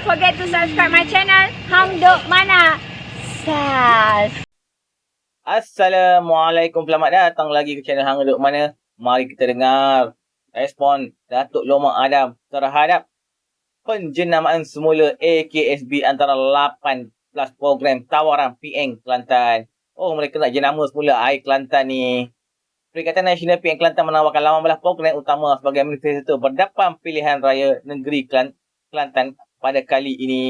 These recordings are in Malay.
forget to subscribe my channel Hang Duk Mana Sas. Assalamualaikum, selamat datang lagi ke channel Hang Duk Mana. Mari kita dengar respon Datuk Lomang Adam terhadap penjenamaan semula AKSB antara 18 program tawaran PN Kelantan. Oh, mereka nak jenama semula air Kelantan ni. Perikatan Nasional PN Kelantan menawarkan 18 program utama sebagai manifesto berdapan pilihan raya negeri Kelantan pada kali ini.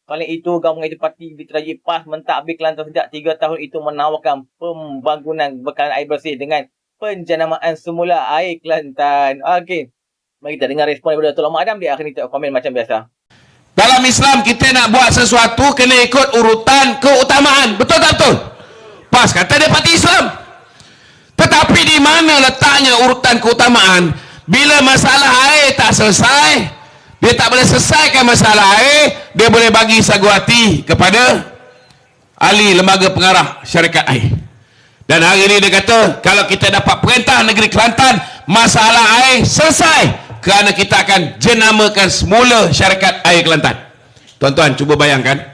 Selain itu, gabungan itu parti diterajui PAS mentadbir Kelantan sejak 3 tahun itu menawarkan pembangunan bekalan air bersih dengan penjenamaan semula air Kelantan. Okey, mari kita dengar respon daripada Datuk Lomang Adam. Dia akan kita komen macam biasa. Dalam Islam kita nak buat sesuatu kena ikut urutan keutamaan. Betul tak betul? PAS kata dia parti Islam. Tetapi di mana letaknya urutan keutamaan? Bila masalah air tak selesai, dia tak boleh selesaikan masalah air, dia boleh bagi sagu hati kepada ahli lembaga pengarah syarikat air. Dan hari ini dia kata, kalau kita dapat perintah negeri Kelantan, masalah air selesai, kerana kita akan jenamakan semula syarikat air Kelantan. Tuan-tuan, cuba bayangkan,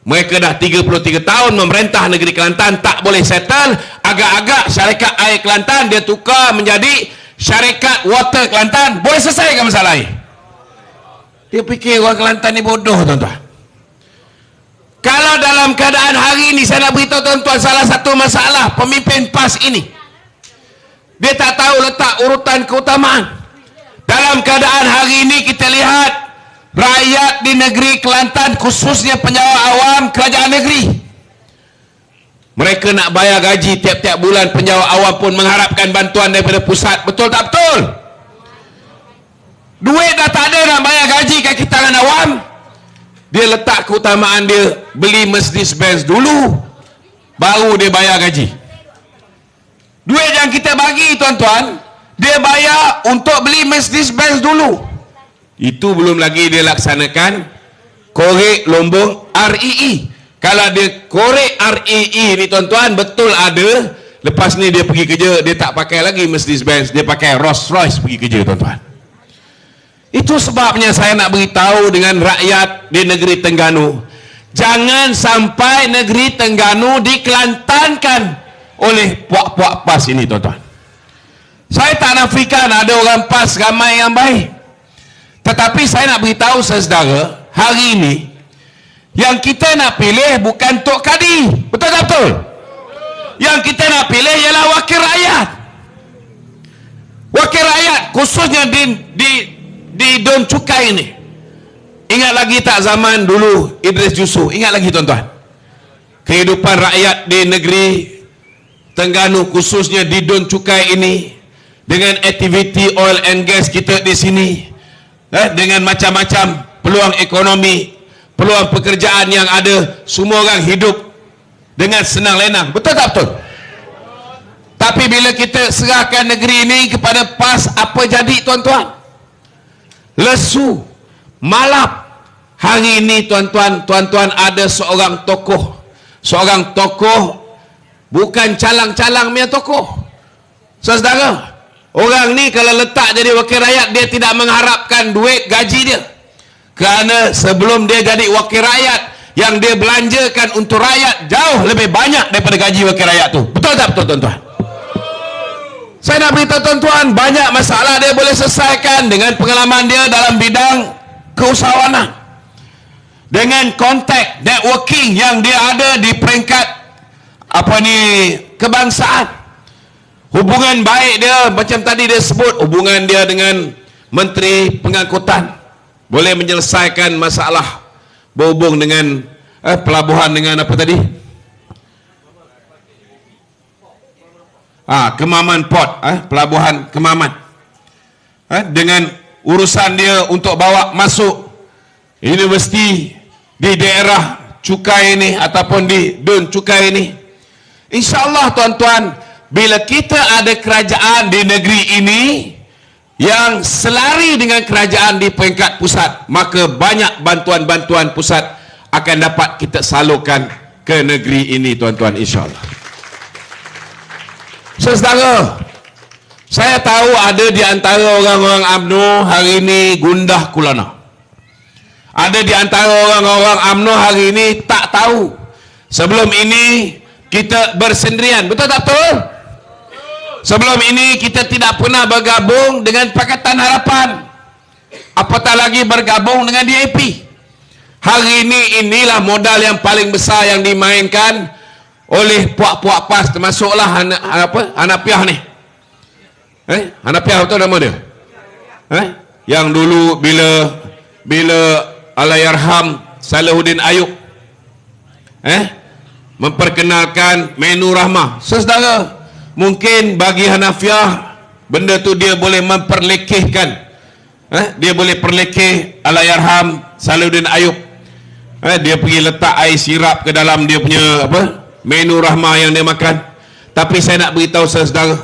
mereka dah 33 tahun memerintah negeri Kelantan, tak boleh settle. Agak-agak syarikat air Kelantan dia tukar menjadi syarikat water Kelantan, boleh selesaikan masalah air. Dia fikir orang Kelantan ni bodoh, tuan-tuan. Kalau dalam keadaan hari ini, saya nak beritahu tuan-tuan salah satu masalah pemimpin PAS ini, dia tak tahu letak urutan keutamaan. Dalam keadaan hari ini kita lihat rakyat di negeri Kelantan, khususnya penjawat awam kerajaan negeri, mereka nak bayar gaji tiap-tiap bulan. Penjawat awam pun mengharapkan bantuan daripada pusat. Betul tak betul? Duit dah tak ada nak bayar gaji kaki tangan awam. Dia letak keutamaan dia beli Mercedes-Benz dulu, baru dia bayar gaji. Duit yang kita bagi, tuan-tuan, dia bayar untuk beli Mercedes-Benz dulu. Itu belum lagi dia laksanakan korek lombong REE. Kalau dia korek REE ni, tuan-tuan, betul ada. Lepas ni dia pergi kerja, dia tak pakai lagi Mercedes-Benz, dia pakai Rolls-Royce pergi kerja, tuan-tuan. Itu sebabnya saya nak beritahu dengan rakyat di negeri Terengganu, jangan sampai negeri Terengganu dikelantankan oleh puak-puak PAS ini, tuan-tuan. Saya tak nafikan ada orang PAS ramai yang baik, tetapi saya nak beritahu saudara, hari ini yang kita nak pilih bukan Tok Kadi. Betul tak betul? Yang kita nak pilih ialah wakil rakyat. Wakil rakyat khususnya di Don Cukai ini. Ingat lagi tak zaman dulu Idris Jusuf? Ingat lagi, tuan-tuan? Kehidupan rakyat di negeri Terengganu, khususnya di Don Cukai ini, dengan aktiviti oil and gas kita di sini, dengan macam-macam peluang ekonomi, peluang pekerjaan yang ada, semua orang hidup dengan senang lenang. Betul tak betul? Tapi bila kita serahkan negeri ini kepada PAS, apa jadi, tuan-tuan? Lesu, malap. Hari ini, tuan-tuan, ada seorang tokoh bukan calang-calang punya tokoh. Saudara, orang ni kalau letak jadi wakil rakyat, dia tidak mengharapkan duit gaji dia, kerana sebelum dia jadi wakil rakyat, yang dia belanjakan untuk rakyat jauh lebih banyak daripada gaji wakil rakyat tu. Betul tak betul, tuan-tuan? Saya nak beritahu tuan-tuan, banyak masalah dia boleh selesaikan dengan pengalaman dia dalam bidang keusahawanan, dengan kontak networking yang dia ada di peringkat kebangsaan. Hubungan baik dia, macam tadi dia sebut, hubungan dia dengan Menteri Pengangkutan, boleh menyelesaikan masalah berhubung dengan pelabuhan, dengan apa tadi, Kemaman Port, pelabuhan Kemaman, dengan urusan dia untuk bawa masuk universiti di daerah Cukai ini ataupun di Don Cukai ini. InsyaAllah, tuan-tuan, bila kita ada kerajaan di negeri ini yang selari dengan kerajaan di peringkat pusat, maka banyak bantuan-bantuan pusat akan dapat kita salurkan ke negeri ini, tuan-tuan, insyaAllah. Saudara, saya tahu ada di antara orang-orang UMNO hari ini gundah gulana. Ada di antara orang-orang UMNO hari ini tak tahu. Sebelum ini kita bersendirian. Betul tak betul? Sebelum ini kita tidak pernah bergabung dengan Pakatan Harapan. Apatah lagi bergabung dengan DAP. Hari ini inilah modal yang paling besar yang dimainkan oleh puak-puak PAS, termasuklah Hanafiah ni. Hanafiah betul nama dia? Yang dulu bila Allahyarham Salahuddin Ayub memperkenalkan menu rahmah. Saudara, mungkin bagi Hanafiah benda tu dia boleh memperlekehkan. Dia boleh perlekeh Allahyarham Salahuddin Ayub. Dia pergi letak air sirap ke dalam dia punya menu rahmah yang dia makan. Tapi saya nak beritahu saudara,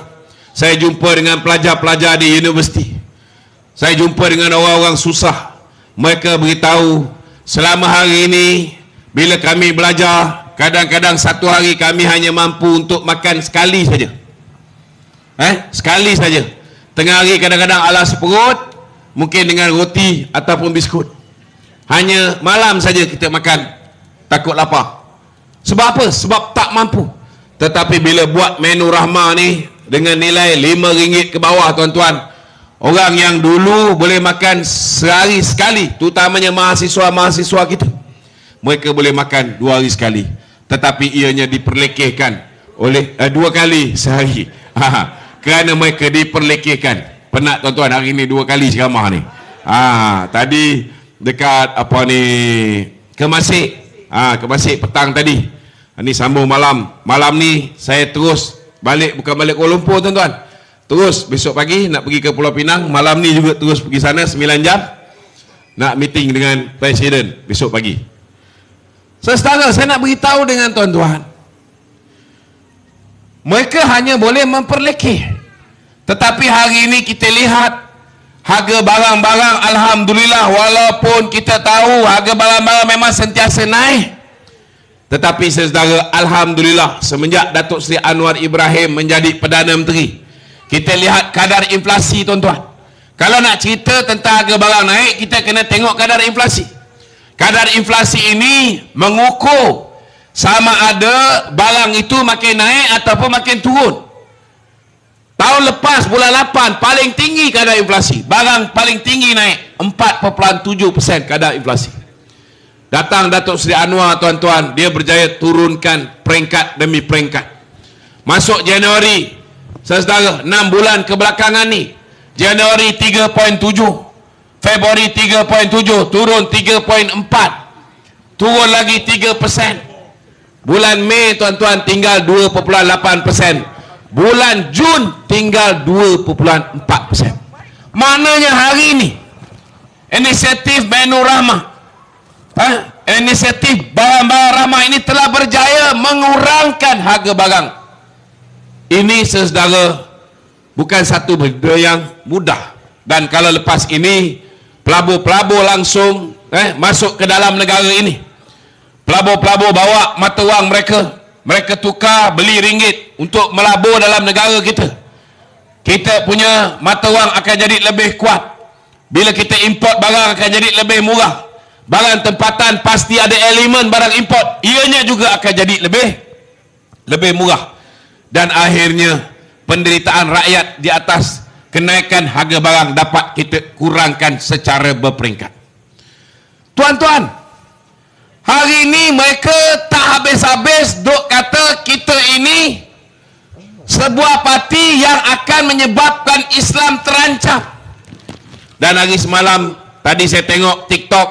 saya jumpa dengan pelajar-pelajar di universiti, saya jumpa dengan orang-orang susah. Mereka beritahu selama hari ini bila kami belajar, kadang-kadang satu hari kami hanya mampu untuk makan sekali saja. Sekali saja. Tengah hari kadang-kadang alas perut, mungkin dengan roti ataupun biskut. Hanya malam saja kita makan, takut lapar. Sebab apa? Sebab tak mampu. Tetapi bila buat menu rahmah ni dengan nilai RM5 ke bawah, tuan-tuan, orang yang dulu boleh makan sehari sekali, terutamanya mahasiswa-mahasiswa kita, mereka boleh makan 2 hari sekali. Tetapi ianya diperlekehkan oleh 2 kali sehari. Kerana mereka diperlekehkan. Penat tuan-tuan, hari ni 2 kali ceramah ni. Tadi dekat Kemasik, Kemasik petang tadi. Ini sambung malam. Malam ni saya terus balik, bukan balik Kuala Lumpur tuan-tuan. Terus besok pagi nak pergi ke Pulau Pinang. Malam ni juga terus pergi sana 9 jam. Nak meeting dengan Presiden besok pagi. Saudara, saya nak beritahu dengan tuan-tuan, mereka hanya boleh memperlekeh. Tetapi hari ini kita lihat harga barang-barang, alhamdulillah, walaupun kita tahu harga barang-barang memang sentiasa naik, tetapi saudara, alhamdulillah, semenjak Datuk Seri Anwar Ibrahim menjadi Perdana Menteri, kita lihat kadar inflasi tuan-tuan. Kalau nak cerita tentang harga barang naik, kita kena tengok kadar inflasi. Kadar inflasi ini mengukur sama ada barang itu makin naik ataupun makin turun. Tahun lepas bulan 8 paling tinggi kadar inflasi. Barang paling tinggi naik 4.7% kadar inflasi. Datang Datuk Seri Anwar tuan-tuan, dia berjaya turunkan peringkat demi peringkat. Masuk Januari, saudara, 6 bulan kebelakangan ni, Januari 3.7, Februari 3.7, turun 3.4, turun lagi 3%. Bulan Mei tuan-tuan tinggal 2.8%. Bulan Jun tinggal 2.4%. Maknanya hari ini inisiatif menu rahmah, inisiatif barang-barang ramah ini telah berjaya mengurangkan harga barang. Ini saudara, bukan satu benda yang mudah. Dan kalau lepas ini pelabur-pelabur langsung masuk ke dalam negara ini, pelabur-pelabur bawa mata wang mereka tukar beli ringgit untuk melabur dalam negara kita. Kita punya mata wang akan jadi lebih kuat. Bila kita import barang akan jadi lebih murah. Barang tempatan pasti ada elemen barang import, ianya juga akan jadi lebih murah. Dan akhirnya penderitaan rakyat di atas kenaikan harga barang dapat kita kurangkan secara berperingkat. Tuan-tuan, hari ini mereka tak habis-habis duk kata kita ini sebuah parti yang akan menyebabkan Islam terancam. Dan hari semalam tadi saya tengok TikTok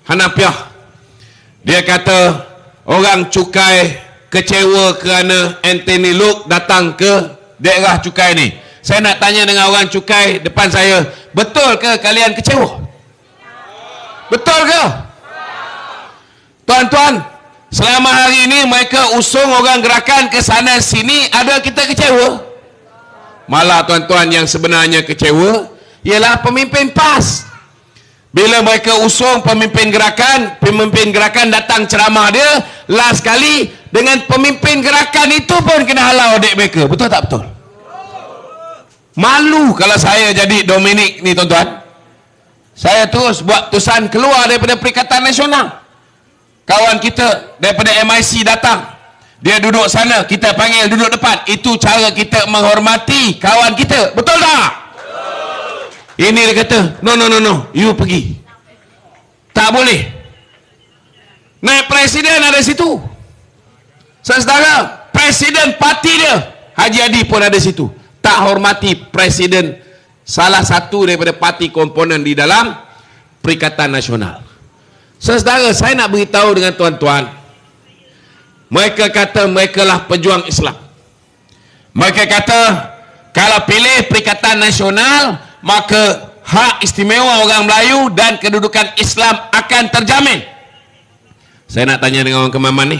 Hanafiah, dia kata orang cukai kecewa kerana Anthony Loke datang ke daerah cukai ni. Saya nak tanya dengan orang cukai depan saya, betul ke kalian kecewa? Betul ke? Tuan-tuan, selama hari ini mereka usung orang gerakan ke sana sini, ada kita kecewa? Malah tuan-tuan, yang sebenarnya kecewa ialah pemimpin PAS. Bila mereka usung pemimpin gerakan datang ceramah dia, last kali dengan pemimpin gerakan itu pun kena halau adik mereka. Betul tak betul? Malu kalau saya jadi Dominic ni tuan-tuan. Saya terus buat tusan keluar daripada Perikatan Nasional. Kawan kita daripada MIC datang. Dia duduk sana, kita panggil duduk depan. Itu cara kita menghormati kawan kita. Betul tak? Ini dia kata, no, you pergi. Tak boleh. Naik presiden ada situ. Saudara, presiden parti dia, Haji Adi pun ada situ. Tak hormati presiden salah satu daripada parti komponen di dalam Perikatan Nasional. Saudara, saya nak beritahu dengan tuan-tuan, mereka kata mereka lah pejuang Islam. Mereka kata kalau pilih Perikatan Nasional, maka hak istimewa orang Melayu dan kedudukan Islam akan terjamin. Saya nak tanya dengan orang Kemaman ni,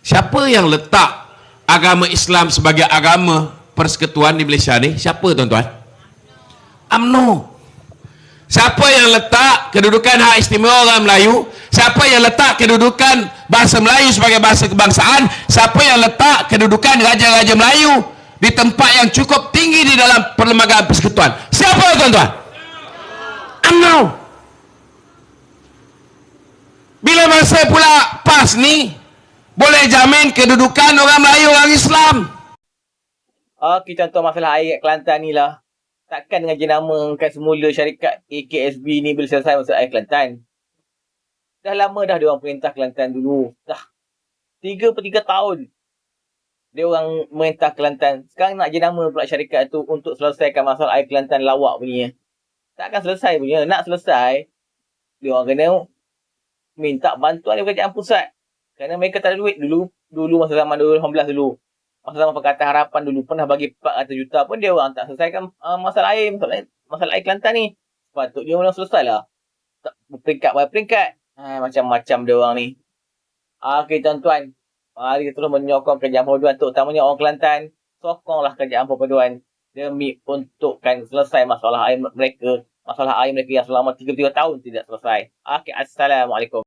siapa yang letak agama Islam sebagai agama persekutuan di Malaysia ni? Siapa tuan-tuan? UMNO. Siapa yang letak kedudukan hak istimewa orang Melayu? Siapa yang letak kedudukan bahasa Melayu sebagai bahasa kebangsaan? Siapa yang letak kedudukan raja-raja Melayu di tempat yang cukup tinggi di dalam perlembagaan persekutuan? Siapa tuan-tuan? UMNO. Bila masa pula PAS ni boleh jamin kedudukan orang Melayu, orang Islam? Kita contoh masalah air kat Kelantan ni lah. Takkan dengan jenamakan semula syarikat AKSB ni boleh selesai masalah air Kelantan. Dah lama dah diorang perintah Kelantan dulu. Dah 3 per 3 tahun diorang merintah Kelantan. Sekarang nak jenama pula syarikat tu untuk selesaikan masalah air Kelantan lawak punya. Takkan selesai punya. Nak selesai, diorang kena minta bantuan dari kerajaan pusat. Kerana mereka tak ada duit dulu masa zaman 2018 dulu. Masa zaman Pakatan Harapan dulu pernah bagi 400 juta pun dia orang tak selesaikan masalah air Kelantan ni. Sepatutnya orang selesai lah. Peringkat by peringkat. Macam-macam dia orang ni. Okay tuan-tuan. Mari kita terus menyokong kerajaan perpaduan, terutamanya orang Kelantan. Sokonglah kerajaan perpaduan demi untukkan selesai masalah air mereka. Masalah air mereka yang selama 33 tahun tidak selesai. Okay, Assalamualaikum.